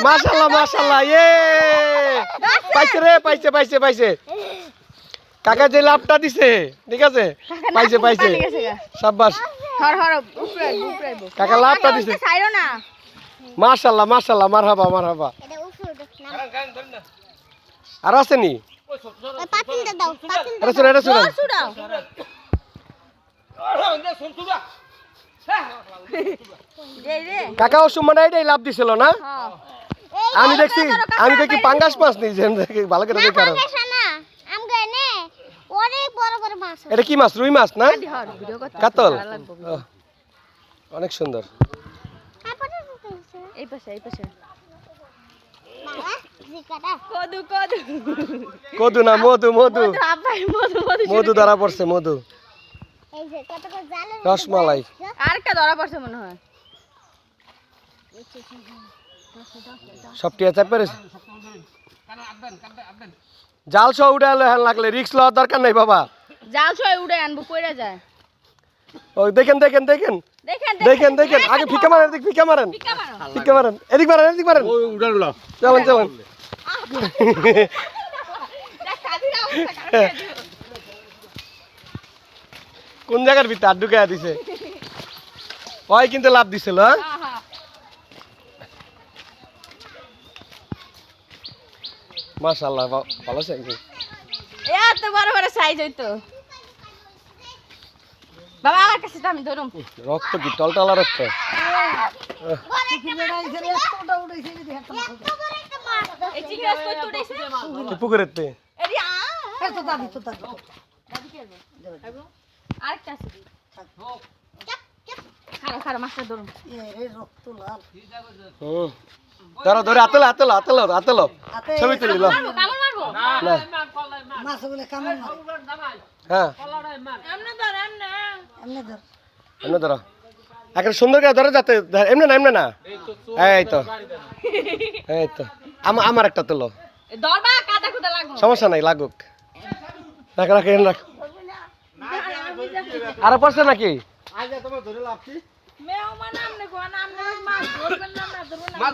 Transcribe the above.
মাশাআল্লাহ মাশাআল্লাহ এ পাইছে রে পাইছে কাকা যে লাভটা দিছে ঠিক আছে পাইছে শাবাশ কাকা লাভটা দিছে মাশাআল্লাহ মারহাবা আর আছে নি এটা শুনো কাকা ও সুমন এটাই লাভ দিছিল না আমি দেখি পাঙ্গাস মাছ নিয়েছি ভালো করে দেখি এটা কি মাছ রুই মাছ না কাতল অনেক সুন্দর কদু না মধু ধরা পড়ছে মধু রসমালাই আরেকটা ধরা পড়ছে মনে হয় সব টিয়া চাপ পেরেছে জাল সহ উঠে লাগলে রিক্স লওয়ার দরকার নাই বাবা জাল সহ উড়ে আনবো কইরা যায় ও দেখেন আগে ফিকা মারেন এদিক মারেন ওই উড়ালো চলেন কোন জায়গার ভিতর আর ঢুকাইয়া দিছে ওই কিন্তু লাভ দিছিল মাশাআল্লাহ ভালো সাইজ এত বড় সাইজ হইতো বাবা আমার কাছে আমি ধরুম রক্ত কি টলটলা রক্ত পুকুরেতে আরেকটা আছে খারা মাছটা ধরুন ধরো আতলো ছবি তুলি লো হ্যাঁ এমনি ধরো একটা সুন্দর করে ধরো যাতে এমনি না এই তো আমার একটা তোলো সমস্যা নাই লাগুক রাখ আর পড়ছে নাকি মাছ